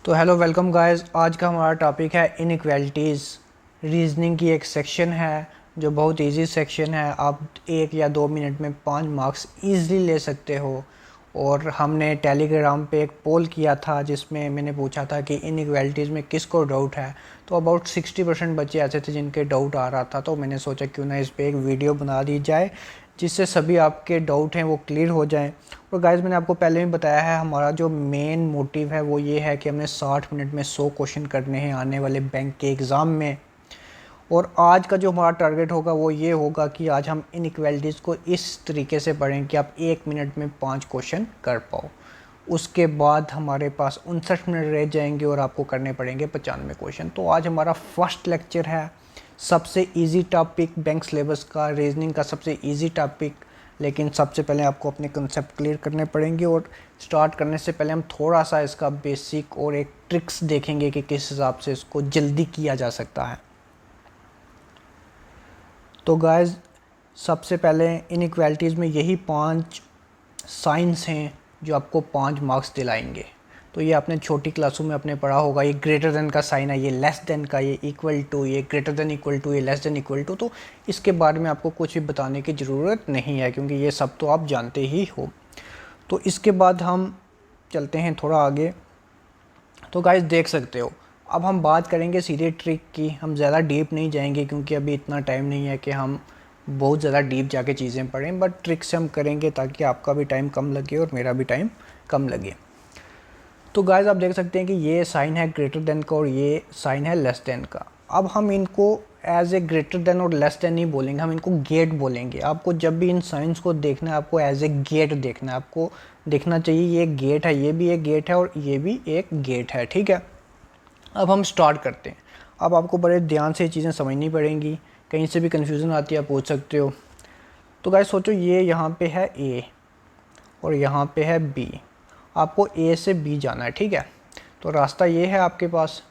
तो hello welcome guys. आज का हमारा टॉपिक है इनइक्वालिटीज़। रीजनिंग की एक सेक्शन है जो बहुत इजी सेक्शन है। आप 1 या 2 मिनट में 5 मार्क्स इजीली ले सकते हो। और हमने टेलीग्राम पे एक पोल किया था जिसमें मैंने पूछा था कि इनइक्वालिटीज़ में किसको डाउट है। तो अबाउट 60% बच्चे ऐसे थे जिनके डाउट आ रहा था, तो मैंने सोचा क्यों ना इस पर एक वीडियो बना दी जाए जिससे सभी आपके डाउट हैं वो क्लियर हो जाएं। और गाइस, मैंने आपको पहले भी बताया है, हमारा जो मेन मोटिव है वो ये है कि हमने 60 मिनट में 100 क्वेश्चन करने हैं आने वाले बैंक के एग्ज़ाम में। और आज का जो हमारा टारगेट होगा वो ये होगा कि आज हम इनइक्वालिटीज़ को इस तरीके से पढ़ें कि आप 1 मिनट में 5 क्वेश्चन कर पाओ। उसके बाद हमारे पास 59 मिनट रह जाएंगे और आपको करने पड़ेंगे 95 क्वेश्चन। तो आज हमारा फर्स्ट लेक्चर है, सबसे इजी टॉपिक बैंक सिलेबस का, रीजनिंग का सबसे इजी टॉपिक। लेकिन सबसे पहले आपको अपने कंसेप्ट क्लियर करने पड़ेंगे और स्टार्ट करने से पहले हम थोड़ा सा इसका बेसिक और एक ट्रिक्स देखेंगे कि किस हिसाब से इसको जल्दी किया जा सकता है। तो गाइस, सबसे पहले इनइक्वालिटीज़ में यही 5 साइंस हैं जो आपको 5 मार्क्स दिलाएंगे। तो ये आपने छोटी क्लासों में आपने पढ़ा होगा, ये ग्रेटर देन का साइन है, ये लेस देन का, ये इक्वल टू, ये ग्रेटर देन इक्वल टू, ये लेस देन इक्वल टू। तो इसके बारे में आपको कुछ भी बताने की ज़रूरत नहीं है क्योंकि ये सब तो आप जानते ही हो। तो इसके बाद हम चलते हैं थोड़ा आगे। तो गाइस देख सकते हो, अब हम बात करेंगे सीधे ट्रिक की। हम ज़्यादा डीप नहीं जाएंगे क्योंकि अभी इतना टाइम नहीं है कि हम बहुत ज़्यादा डीप जाके चीज़ें पढ़ें, बट ट्रिक से हम करेंगे ताकि आपका भी टाइम कम लगे और मेरा भी टाइम कम लगे। तो गाइस आप देख सकते हैं कि ये साइन है ग्रेटर देन का और ये साइन है लेस देन का। अब हम इनको एज ए ग्रेटर देन और लेस देन नहीं बोलेंगे, हम इनको गेट बोलेंगे। आपको जब भी इन साइंस को देखना है आपको एज ए गेट देखना है। आपको देखना चाहिए ये गेट है, ये भी एक गेट है और ये भी एक गेट है, ठीक है। अब हम स्टार्ट करते हैं। अब आपको बड़े ध्यान से ये चीज़ें समझनी पड़ेंगी, कहीं से भी कन्फ्यूज़न आती है आप पूछ सकते हो। तो गाइस सोचो, ये यहाँ पे है ए और यहाँ पे है बी। आपको ए से बी जाना है, ठीक है। तो रास्ता ये है आपके पास।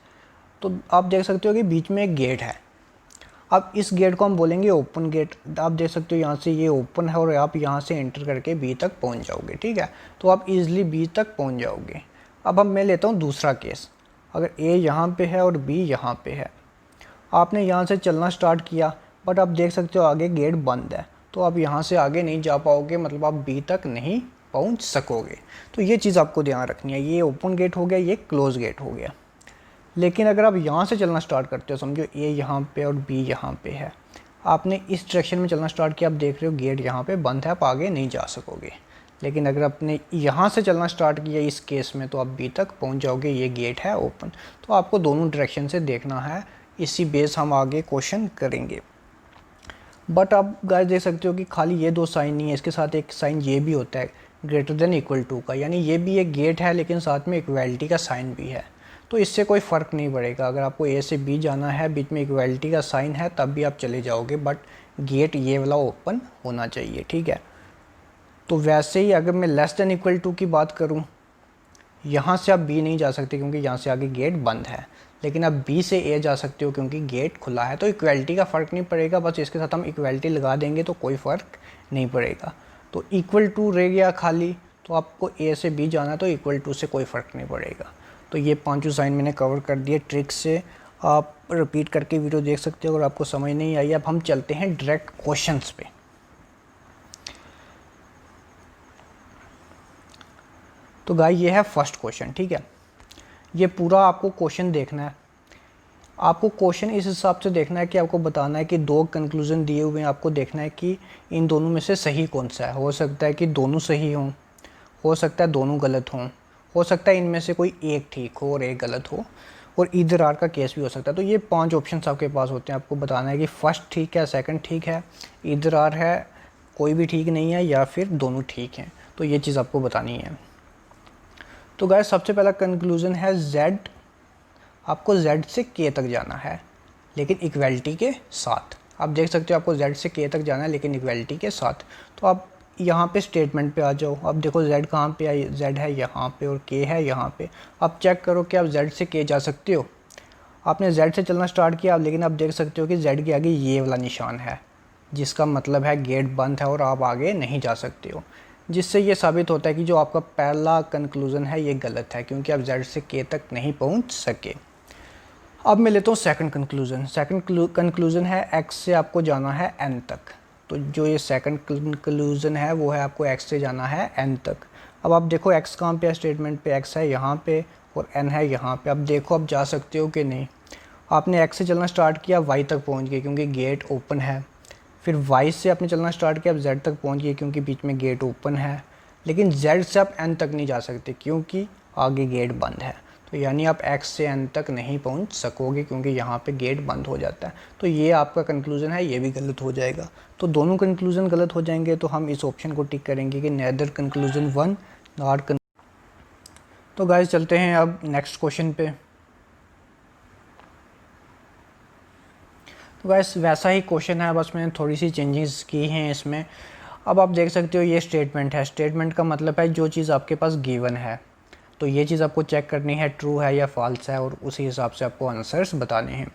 तो आप देख सकते हो कि बीच में एक गेट है। अब इस गेट को हम बोलेंगे ओपन गेट। आप देख सकते हो यहाँ से ये ओपन है और आप यहाँ से एंटर करके बी तक पहुँच जाओगे, ठीक है। तो आप इजीली बी तक पहुँच जाओगे। अब मैं लेता हूँ दूसरा केस। अगर ए यहाँ पे है और बी यहाँ पे है, आपने यहाँ से चलना स्टार्ट किया बट आप देख सकते हो आगे गेट बंद है, तो आप यहाँ से आगे नहीं जा पाओगे, मतलब आप बी तक नहीं पहुँच सकोगे। तो ये चीज़ आपको ध्यान रखनी है, ये ओपन गेट हो गया, ये क्लोज गेट हो गया। लेकिन अगर आप यहाँ से चलना स्टार्ट करते हो, समझो ए यहाँ पे और बी यहाँ पे है, आपने इस डायरेक्शन में चलना स्टार्ट किया, आप देख रहे हो गेट यहाँ पे बंद है, आप आगे नहीं जा सकोगे। लेकिन अगर आपने यहाँ से चलना स्टार्ट किया इस केस में, तो आप बी तक पहुँच जाओगे, ये गेट है ओपन। तो आपको दोनों डायरेक्शन से देखना है, इसी बेस हम आगे क्वेश्चन करेंगे। बट आप गाइस देख सकते हो कि खाली ये दो साइन नहीं है, इसके साथ एक साइन ये भी होता है ग्रेटर देन इक्वल टू का, यानी ये भी एक गेट है लेकिन साथ में इक्वलिटी का साइन भी है। तो इससे कोई फ़र्क नहीं पड़ेगा, अगर आपको ए से बी जाना है, बीच में इक्वलिटी का साइन है, तब भी आप चले जाओगे, बट गेट ये वाला ओपन होना चाहिए, ठीक है। तो वैसे ही अगर मैं लेस देन इक्वल टू की बात करूँ, यहाँ से आप बी नहीं जा सकते क्योंकि यहाँ से आगे गेट बंद है, लेकिन आप बी से ए जा सकते हो क्योंकि गेट खुला है। तो इक्वलिटी का फ़र्क नहीं पड़ेगा, बस इसके साथ हम इक्वलिटी लगा देंगे तो कोई फ़र्क नहीं पड़ेगा। तो इक्वल टू रह गया खाली, तो आपको ए से बी जाना है तो इक्वल टू से कोई फ़र्क नहीं पड़ेगा। तो ये पांचों साइन मैंने कवर कर दिए ट्रिक से, आप रिपीट करके वीडियो देख सकते हो अगर आपको समझ नहीं आई। अब हम चलते हैं डायरेक्ट क्वेश्चंस पे। तो गाइस ये है फर्स्ट क्वेश्चन, ठीक है। ये पूरा आपको क्वेश्चन देखना है। आपको क्वेश्चन इस हिसाब से देखना है कि आपको बताना है कि दो कंक्लूजन दिए हुए हैं, आपको देखना है कि इन दोनों में से सही कौन सा है। हो सकता है कि दोनों सही हों, हो सकता है दोनों गलत हों, हो सकता है इनमें से कोई एक ठीक हो और एक गलत हो, और इधर आर का केस भी हो सकता है। तो ये 5 ऑप्शंस आपके पास होते हैं, आपको बताना है कि फर्स्ट ठीक है, सेकंड ठीक है, इधर आर है, कोई भी ठीक नहीं है, या फिर दोनों ठीक हैं। तो ये चीज़ आपको बतानी है। तो गाइस सबसे पहला कंक्लूजन है Z, आपको Z से K तक जाना है लेकिन इक्वलिटी के साथ। आप देख सकते हो आपको Z से K तक जाना है लेकिन इक्वलिटी के साथ। तो आप यहाँ पे स्टेटमेंट पे आ जाओ। अब देखो Z कहाँ पे है, Z है यहाँ पे और K है यहाँ पे। आप चेक करो कि आप Z से K जा सकते हो। आपने Z से चलना स्टार्ट किया, लेकिन आप देख सकते हो कि Z के आगे ये वाला निशान है जिसका मतलब है गेट बंद है और आप आगे नहीं जा सकते हो। जिससे ये साबित होता है कि जो आपका पहला कंक्लूज़न है ये गलत है, क्योंकि आप z से k तक नहीं पहुंच सके। अब मैं लेता हूँ सेकंड कंक्लूज़न। सेकंड कंक्लूज़न है x से आपको जाना है n तक। तो जो ये सेकंड कंक्लूज़न है वो है आपको x से जाना है n तक। अब आप देखो x कहाँ पे है, स्टेटमेंट पे x है यहाँ पे और n है यहाँ पे। अब देखो आप जा सकते हो कि नहीं। आपने x से चलना स्टार्ट किया, y तक पहुँच गए क्योंकि गेट ओपन है। फिर y से आपने चलना स्टार्ट किया, अब z तक पहुँच गए क्योंकि बीच में गेट ओपन है। लेकिन z से आप n तक नहीं जा सकते क्योंकि आगे गेट बंद है। तो यानी आप x से n तक नहीं पहुंच सकोगे क्योंकि यहाँ पे गेट बंद हो जाता है। तो ये आपका कंक्लूज़न है, ये भी गलत हो जाएगा। तो दोनों कंक्लूज़न गलत हो जाएंगे, तो हम इस ऑप्शन को टिक करेंगे कि नेदर कंक्लूज़न वन नॉट। तो गाइस चलते हैं अब नेक्स्ट क्वेश्चन पे। तो गाइस वैसा ही क्वेश्चन है, बस मैंने थोड़ी सी चेंजेस की हैं इसमें। अब आप देख सकते हो ये स्टेटमेंट है। स्टेटमेंट का मतलब है जो चीज़ आपके पास गिवन है, तो ये चीज़ आपको चेक करनी है ट्रू है या फॉल्स है, और उसी हिसाब से आपको आंसर्स बताने हैं।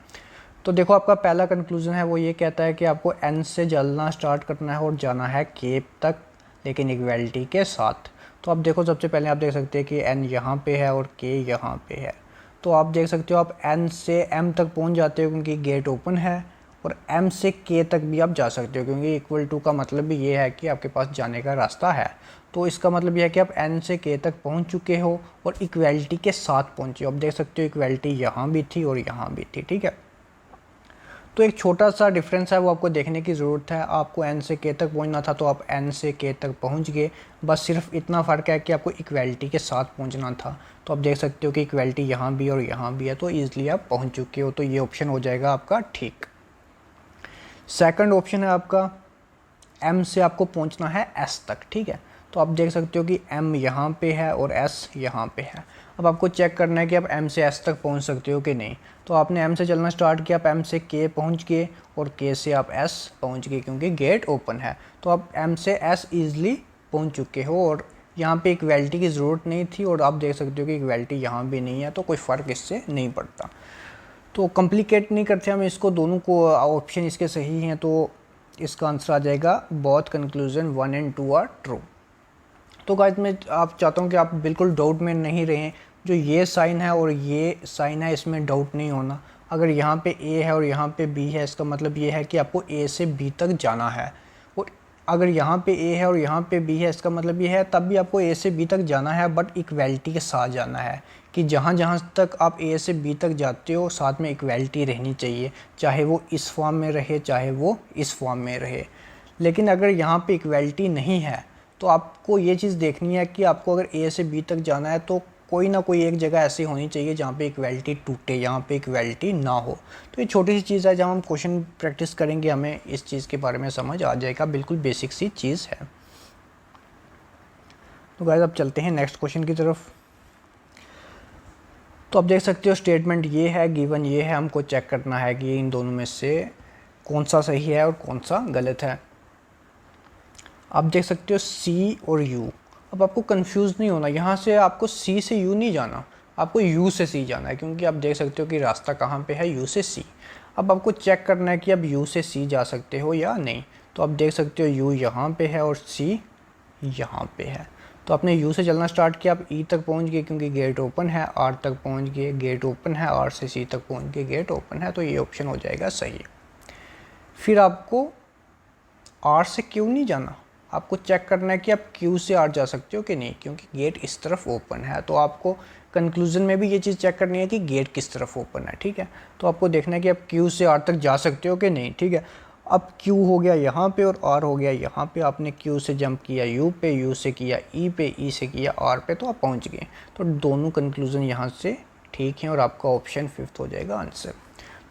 तो देखो आपका पहला कंक्लूजन है वो ये कहता है कि आपको n से चलना स्टार्ट करना है और जाना है k तक, लेकिन इक्वलिटी के साथ। तो आप देखो सबसे पहले आप देख सकते हैं कि n यहाँ पे है और k यहाँ पे है। तो आप देख सकते हो आप n से m तक पहुँच जाते हो क्योंकि गेट ओपन है, और m से k तक भी आप जा सकते हो क्योंकि इक्वल टू का मतलब भी ये है कि आपके पास जाने का रास्ता है। तो इसका मतलब यह है कि आप n से k तक पहुंच चुके हो और इक्वलिटी के साथ पहुंचे हो। आप देख सकते हो इक्वलिटी यहाँ भी थी और यहाँ भी थी, ठीक है। तो एक छोटा सा डिफरेंस है वो आपको देखने की ज़रूरत है। आपको n से k तक पहुंचना था तो आप n से k तक पहुंच गए, बस सिर्फ इतना फ़र्क है कि आपको इक्वलिटी के साथ पहुंचना था। तो आप देख सकते हो कि इक्वलिटी यहाँ भी और यहाँ भी है, तो ईज़िली आप पहुँच चुके हो। तो ये ऑप्शन हो जाएगा आपका ठीक। सेकंड ऑप्शन है आपका m से आपको पहुंचना है s तक, ठीक है। तो आप देख सकते हो कि m यहाँ पे है और s यहाँ पे है। अब आपको चेक करना है कि आप m से s तक पहुंच सकते हो कि नहीं। तो आपने m से चलना स्टार्ट किया, आप m से k पहुंच गए और k से आप s पहुंच गए क्योंकि गेट ओपन है। तो आप m से s ईज़िली पहुंच चुके हो और यहाँ पे इक्वलिटी की ज़रूरत नहीं थी, और आप देख सकते हो कि इक्वलिटी यहाँ भी नहीं है, तो कोई फ़र्क इससे नहीं पड़ता। तो कॉम्प्लिकेट नहीं करते हम इसको, दोनों को ऑप्शन इसके सही हैं, तो इसका आंसर आ जाएगा both conclusion 1 and 2 are true. तो गाइस मैं आप चाहता हूँ कि आप बिल्कुल डाउट में नहीं रहें। जो ये साइन है और ये साइन है इसमें डाउट नहीं होना। अगर यहाँ पे ए है और यहाँ पे बी है, इसका मतलब ये है कि आपको ए से बी तक जाना है। और अगर यहाँ पे ए है और यहाँ पे बी है, इसका मतलब ये है तब भी आपको ए से बी तक जाना है, बट इक्वलिटी के साथ जाना है। कि जहाँ जहाँ तक आप ए से बी तक जाते हो साथ में इक्वलिटी रहनी चाहिए, चाहे वो इस फॉर्म में रहे चाहे वो इस फॉर्म में रहे। लेकिन अगर यहाँ पे इक्वलिटी नहीं है तो आपको ये चीज़ देखनी है कि आपको अगर ए से बी तक जाना है तो कोई ना कोई एक जगह ऐसी होनी चाहिए जहाँ पे इक्वलिटी टूटे, यहाँ पे इक्वलिटी ना हो। तो ये छोटी सी चीज़ है, जब हम क्वेश्चन प्रैक्टिस करेंगे हमें इस चीज़ के बारे में समझ आ जाएगा। बिल्कुल बेसिक सी चीज़ है। तो गाइस अब चलते हैं नेक्स्ट क्वेश्चन की तरफ। तो आप देख सकते हो स्टेटमेंट ये है, गिवन ये है, हमको चेक करना है कि इन दोनों में से कौन सा सही है और कौन सा गलत है। आप देख सकते हो सी और यू। अब आपको कंफ्यूज नहीं होना, यहाँ से आपको सी से यू नहीं जाना, आपको यू से सी जाना है, क्योंकि आप देख सकते हो कि रास्ता कहाँ पे है, यू से सी। अब आपको चेक करना है कि अब यू से सी जा सकते हो या नहीं। तो आप देख सकते हो यू यहाँ पे है और सी यहाँ पे है। तो आपने यू से चलना स्टार्ट किया, आप ई तक पहुँच गए क्योंकि गेट ओपन है, आर तक पहुँच गए गेट ओपन है, आर से सी तक पहुँच गए गेट ओपन है। तो ये ऑप्शन हो जाएगा सही। फिर आपको आर से क्यू नहीं जाना, आपको चेक करना है कि आप क्यू से आर जा सकते हो कि नहीं, क्योंकि गेट इस तरफ ओपन है। तो आपको कंक्लूजन में भी ये चीज़ चेक करनी है कि गेट किस तरफ ओपन है, ठीक है। तो आपको देखना है कि आप क्यू से आर तक जा सकते हो कि नहीं, ठीक है। अब क्यू हो गया यहाँ पे और आर हो गया यहाँ पे। आपने क्यू से जंप किया यू पे, यू से किया ई पे, ई से किया आर पे, तो आप पहुँच गए। तो दोनों कंक्लूजन यहाँ से ठीक हैं और आपका ऑप्शन 5th हो जाएगा आंसर।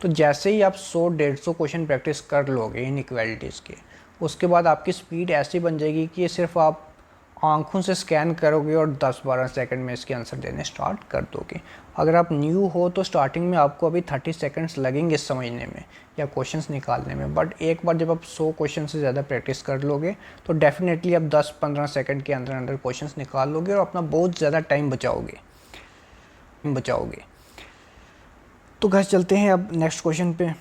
तो जैसे ही आप 100-150 क्वेश्चन प्रैक्टिस कर लोगे इन इक्वालिटीज़ के, उसके बाद आपकी स्पीड ऐसी बन जाएगी कि सिर्फ आप आंखों से स्कैन करोगे और 10-12 सेकंड में इसके आंसर देने स्टार्ट कर दोगे। अगर आप न्यू हो तो स्टार्टिंग में आपको अभी 30 सेकंड्स लगेंगे समझने में या क्वेश्चंस निकालने में, बट एक बार जब आप 100 क्वेश्चन से ज़्यादा प्रैक्टिस कर लोगे तो डेफिनेटली आप 10-15 सेकंड के अंदर अंदर क्वेश्चंस निकाल लोगे और अपना बहुत ज़्यादा टाइम बचाओगे। तो गाइस चलते हैं अब नेक्स्ट क्वेश्चन पे।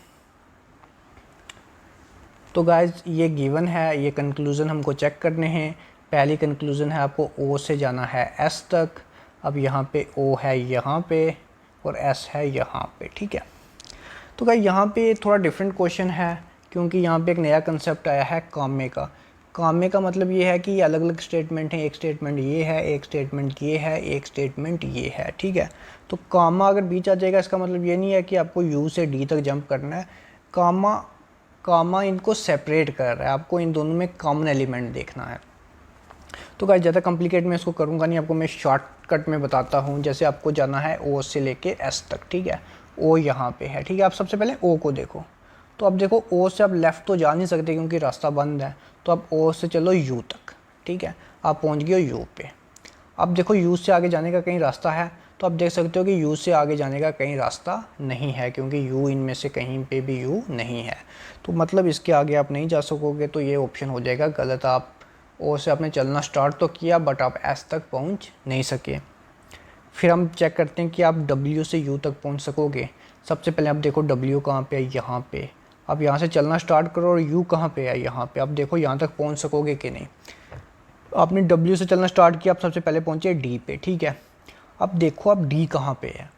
तो गाइस ये गिवन है, ये कंक्लूज़न हमको चेक करने हैं पहली कंक्लूज़न है आपको ओ से जाना है एस तक। अब यहाँ पे ओ है यहाँ पे और एस है यहाँ पे, ठीक है। तो गाइस यहाँ पे थोड़ा डिफरेंट क्वेश्चन है, क्योंकि यहाँ पे एक नया कंसेप्ट आया है कामे का। कामे का मतलब ये है कि ये अलग अलग स्टेटमेंट हैं, एक स्टेटमेंट ये है, एक स्टेटमेंट ये है, एक स्टेटमेंट ये है, ठीक है। तो कामा अगर बीच आ जाएगा इसका मतलब ये नहीं है कि आपको यू से डी तक जंप करना है। कामा कामा इनको सेपरेट कर रहा है, आपको इन दोनों में कॉमन एलिमेंट देखना है। तो गाइस ज़्यादा कॉम्प्लिकेट मैं इसको करूँगा नहीं, आपको मैं शॉर्टकट में बताता हूँ। जैसे आपको जाना है ओ से लेके एस तक, ठीक है। ओ यहाँ पे है, ठीक है। आप सबसे पहले ओ को देखो, तो अब देखो ओ से आप लेफ़्ट तो जा नहीं सकते क्योंकि रास्ता बंद है, तो आप ओ से चलो यू तक, ठीक है। आप पहुँच गए यू पे। अब देखो यू से आगे जाने का कहीं रास्ता है, तो आप देख सकते हो कि यू से आगे जाने का कहीं रास्ता नहीं है, क्योंकि यू इनमें से कहीं पे भी यू नहीं है। तो मतलब इसके आगे आप नहीं जा सकोगे, तो ये ऑप्शन हो जाएगा गलत। आप ओ से आपने चलना स्टार्ट तो किया बट आप एस तक पहुंच नहीं सके। फिर हम चेक करते हैं कि आप डब्ल्यू से यू तक पहुंच सकोगे। सबसे पहले आप देखो डब्ल्यू कहाँ पे है, यहाँ पे। अब यहाँ से चलना स्टार्ट करो और यू कहाँ पे है, यहाँ पे। अब देखो यहाँ तक पहुँच सकोगे कि नहीं। आपने डब्ल्यू से चलना स्टार्ट किया, आप सबसे पहले पहुँचे डी पे, ठीक है। अब देखो अब डी कहाँ पे है,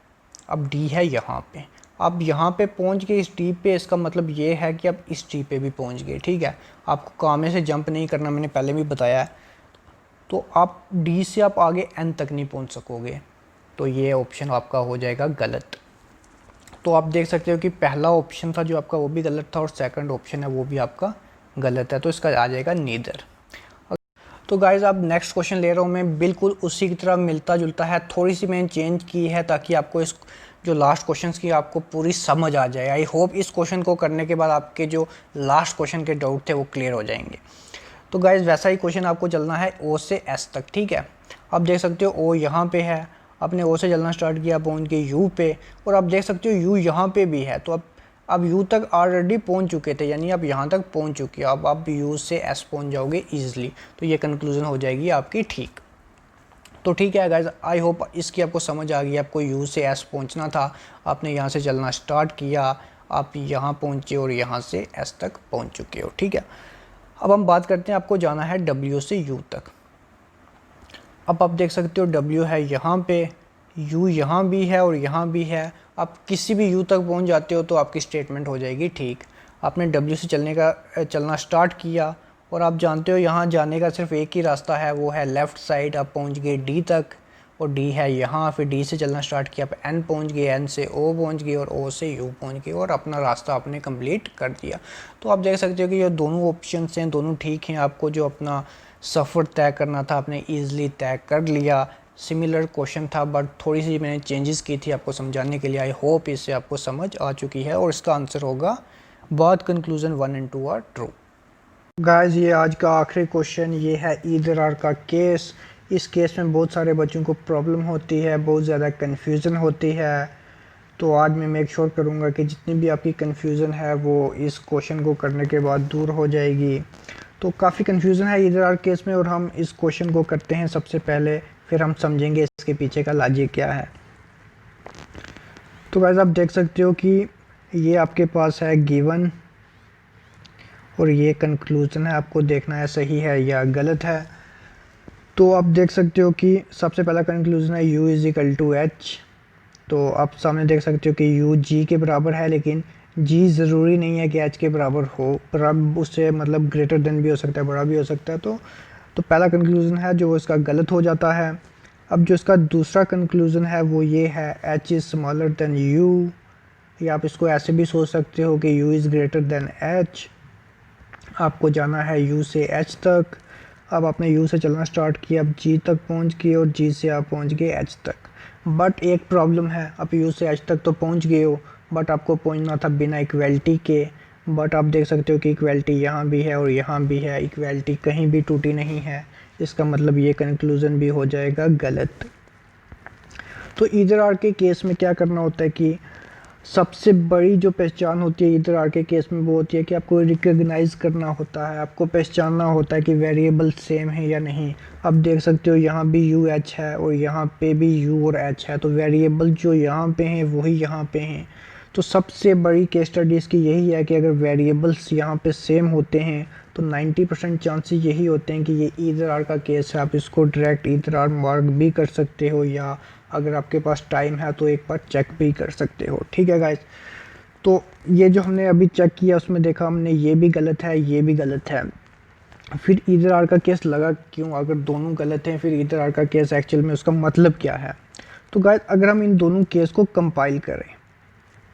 अब डी है यहाँ पे। अब यहाँ पे पहुँच गए इस डी पे, इसका मतलब ये है कि अब इस डी पे भी पहुँच गए, ठीक है। आपको कामे से जंप नहीं करना, मैंने पहले भी बताया है। तो आप डी से आप आगे एन तक नहीं पहुँच सकोगे, तो ये ऑप्शन आपका हो जाएगा गलत। तो आप देख सकते हो कि पहला ऑप्शन था जो आपका वो भी गलत था, और सेकंड ऑप्शन है वो भी आपका गलत है, तो इसका आ जाएगा नीदर। तो गाइज़ अब नेक्स्ट क्वेश्चन ले रहा हूँ मैं, बिल्कुल उसी की तरह मिलता जुलता है, थोड़ी सी मैंने चेंज की है ताकि आपको इस जो लास्ट क्वेश्चंस की आपको पूरी समझ आ जाए। आई होप इस क्वेश्चन को करने के बाद आपके जो लास्ट क्वेश्चन के डाउट थे वो क्लियर हो जाएंगे। तो गाइज़ वैसा ही क्वेश्चन आपको चलना है ओ से एस तक, ठीक है। आप देख सकते हो ओ यहाँ पे है, आपने ओ से चलना स्टार्ट किया, पहुँच के यू पे, और आप देख सकते हो यू यहाँ पे भी है। तो अब यू तक ऑलरेडी पहुँच चुके थे, यानी आप यहाँ तक पहुँच चुके हो। अब आप यू से एस पहुँच जाओगे ईजिली, तो ये कंक्लूज़न हो जाएगी आपकी ठीक। तो ठीक है गाइज, आई होप इसकी आपको समझ आ गई। आपको यू से एस पहुँचना था, आपने यहाँ से चलना स्टार्ट किया, आप यहाँ पहुँचे और यहाँ से एस तक पहुँच चुके हो, ठीक है। अब हम बात करते हैं, आपको जाना है डब्ल्यू से यू तक। अब आप देख सकते हो डब्ल्यू है यहाँ पे, यू यहाँ भी है और यहाँ भी है। आप किसी भी यू तक पहुँच जाते हो तो आपकी स्टेटमेंट हो जाएगी ठीक। आपने डब्ल्यू से चलना स्टार्ट किया, और आप जानते हो यहाँ जाने का सिर्फ एक ही रास्ता है, वो है लेफ़्ट साइड। आप पहुँच गए डी तक, और डी है यहाँ। फिर डी से चलना स्टार्ट किया, आप एन पहुँच गए, एन से ओ पहुँच गए, और ओ से यू पहुँच गए, और अपना रास्ता आपने कंप्लीट कर दिया। तो आप देख सकते हो कि ये दोनों ऑप्शन हैं, दोनों ठीक हैं। आपको जो अपना सफ़र तय करना था आपने ईज़िली तय कर लिया। सिमिलर क्वेश्चन था बट थोड़ी सी मैंने चेंजेस की थी आपको समझाने के लिए। आई होप इससे आपको समझ आ चुकी है, और इसका आंसर होगा both conclusion 1 and 2 are true. Guys ये आज का आखिरी क्वेश्चन, ये है ईदर आर का केस। इस केस में बहुत सारे बच्चों को प्रॉब्लम होती है, बहुत ज़्यादा कन्फ्यूज़न होती है। तो आज मैं मेक श्योर करूँगा कि जितनी भी आपकी कन्फ्यूज़न है वो इस क्वेश्चन को करने के बाद दूर हो जाएगी। तो काफ़ी कन्फ्यूज़न है ईदर आर केस में, और हम इस क्वेश्चन को करते हैं सबसे पहले, फिर हम समझेंगे इसके पीछे का लॉजिक क्या है। तो गाइस आप देख सकते हो कि ये आपके पास है गिवन, और ये कंक्लूजन है, आपको देखना है सही है या गलत है। तो आप देख सकते हो कि सबसे पहला कंक्लूजन है u is equal to H. तो आप सामने देख सकते हो कि u g के बराबर है, लेकिन g ज़रूरी नहीं है कि h के बराबर हो, पर अब उससे मतलब ग्रेटर देन भी हो सकता है, बड़ा भी हो सकता है। तो पहला कंक्लूजन है जो इसका गलत हो जाता है। अब जो इसका दूसरा कंक्लूजन है वो ये है h is smaller than u, या आप इसको ऐसे भी सोच सकते हो कि u is greater then h। आपको जाना है u से h तक। अब आपने u से चलना स्टार्ट किया, अब g तक पहुंच गए, और g से आप पहुंच गए h तक। बट एक प्रॉब्लम है, आप u से h तक तो पहुंच गए हो, बट आपको पहुंचना था बिना इक्वलिटी के। बट आप देख सकते हो कि इक्वलिटी यहाँ भी है और यहाँ भी है, इक्वलिटी कहीं भी टूटी नहीं है। इसका मतलब ये कंक्लूज़न भी हो जाएगा गलत। तो ईदर आर के केस में क्या करना होता है कि सबसे बड़ी जो पहचान होती है ईदर आर के केस में वो होती है कि आपको रिकग्नाइज़ करना होता है, आपको पहचानना होता है कि वेरिएबल सेम है या नहीं। अब देख सकते हो यहाँ भी यू एच है और यहाँ पे भी यू और एच है, तो वेरिएबल जो यहाँ पे हैं वही यहाँ पे हैं। तो सबसे बड़ी केस स्टडी इसकी यही है कि अगर वेरिएबल्स यहाँ पे सेम होते हैं तो 90% चांसेस यही होते हैं कि ये ईदर आर का केस है। आप इसको डायरेक्ट ईदर आर मार्क भी कर सकते हो, या अगर आपके पास टाइम है तो एक बार चेक भी कर सकते हो। ठीक है गाइस, तो ये जो हमने अभी चेक किया उसमें देखा हमने ये भी गलत है, ये भी गलत है। फिर ईदर आर का केस लगा क्यों? अगर दोनों गलत हैं फिर ईदर आर का केस एक्चुअल में उसका मतलब क्या है? तो गाइस अगर हम इन दोनों केस को कंपाइल करें,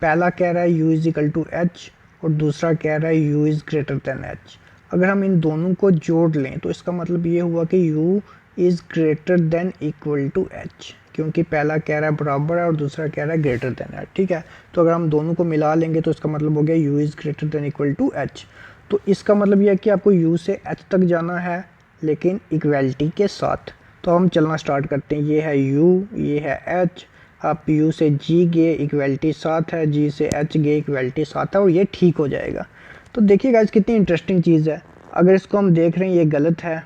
पहला कह रहा है u is equal to H और दूसरा कह रहा है u is greater than H. अगर हम इन दोनों को जोड़ लें तो इसका मतलब ये हुआ कि u is greater than equal to H, क्योंकि पहला कह रहा है बराबर है और दूसरा कह रहा है ग्रेटर देन एच। ठीक है, तो अगर हम दोनों को मिला लेंगे तो इसका मतलब हो गया u is greater than equal to H. तो इसका मतलब यह है कि आपको u से h तक जाना है लेकिन इक्वलिटी के साथ। तो हम चलना स्टार्ट करते हैं। ये है u, ये है h, आप u से g गए इक्वलिटी 7 है, g से h गए इक्वलिटी 7 है और ये ठीक हो जाएगा। तो देखिए गाइस कितनी इंटरेस्टिंग चीज़ है। अगर इसको हम देख रहे हैं ये गलत है,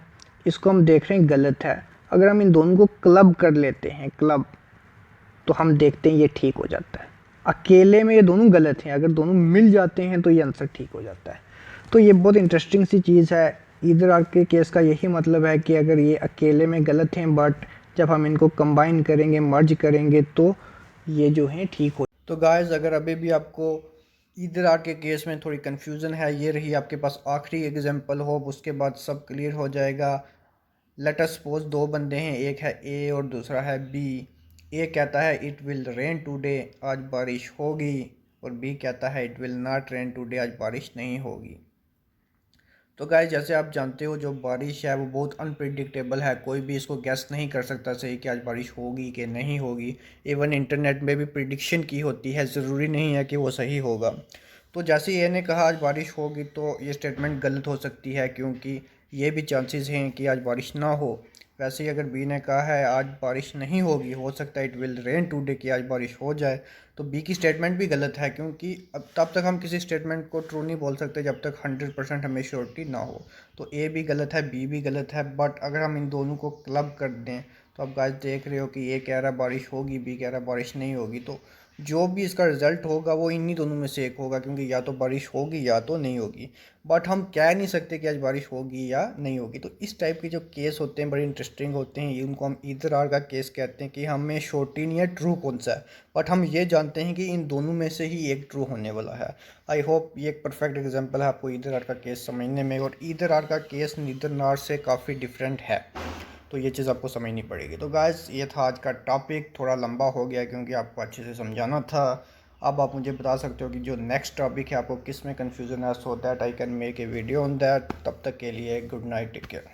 इसको हम देख रहे हैं गलत है, अगर हम इन दोनों को क्लब कर लेते हैं क्लब, तो हम देखते हैं ये ठीक हो जाता है। अकेले में ये दोनों गलत हैं, अगर दोनों मिल जाते हैं तो ये आंसर ठीक हो जाता है। तो ये बहुत इंटरेस्टिंग सी चीज़ है। ईदर आर के केस का यही मतलब है कि अगर ये अकेले में गलत हैं बट जब हम इनको कंबाइन करेंगे, मर्ज करेंगे तो ये जो हैं ठीक हो। तो गाइस अगर अभी भी आपको ईदर आर के केस में थोड़ी कन्फ्यूज़न है, ये रही आपके पास आखिरी एग्जांपल, होप उसके बाद सब क्लियर हो जाएगा। लेट अस सपोज दो बंदे हैं, एक है ए और दूसरा है बी। ए कहता है इट विल रेन टुडे, आज बारिश होगी, और बी कहता है it will not rain today, आज बारिश नहीं होगी। तो गाइस जैसे आप जानते हो जो बारिश है वो बहुत अनप्रिडिक्टेबल है, कोई भी इसको गेस नहीं कर सकता सही कि आज बारिश होगी कि नहीं होगी। इवन इंटरनेट में भी प्रिडिक्शन की होती है, ज़रूरी नहीं है कि वो सही होगा। तो जैसे ये ने कहा आज बारिश होगी तो ये स्टेटमेंट गलत हो सकती है, क्योंकि ये भी चांसेस हैं कि आज बारिश ना हो। वैसे ही अगर बी ने कहा है आज बारिश नहीं होगी, हो सकता है इट विल रेन टुडे कि आज बारिश हो जाए, तो बी की स्टेटमेंट भी गलत है, क्योंकि अब तब तक हम किसी स्टेटमेंट को ट्रू नहीं बोल सकते जब तक 100% हमें श्योरिटी ना हो। तो ए भी गलत है, बी भी गलत है, बट अगर हम इन दोनों को क्लब कर दें तो अब गाइस देख रहे हो कि ए कह रहा है बारिश होगी, बी कह रहा है बारिश नहीं होगी, तो जो भी इसका रिज़ल्ट होगा वो इन्हीं दोनों में से एक होगा, क्योंकि या तो बारिश होगी या तो नहीं होगी। बट हम कह नहीं सकते कि आज बारिश होगी या नहीं होगी। तो इस टाइप के जो केस होते हैं बड़े इंटरेस्टिंग होते हैं, उनको हम ईदर आर का केस कहते हैं कि हमें श्योरिटी नहीं है ट्रू कौन सा है, बट हम ये जानते हैं कि इन दोनों में से ही एक ट्रू होने वाला है। आई होप ये एक परफेक्ट एग्जांपल है आपको ईदर आर का केस समझने में, और ईदर आर का केस नीदर नॉर से काफ़ी डिफरेंट है, तो ये चीज़ आपको समझनी पड़ेगी। तो गाइस ये था आज का टॉपिक, थोड़ा लंबा हो गया क्योंकि आपको अच्छे से समझाना था। अब आप मुझे बता सकते हो कि जो नेक्स्ट टॉपिक है आपको किस में कन्फ्यूज़न है, so that I can make a video on that. तब तक के लिए गुड नाइट, टेक केयर।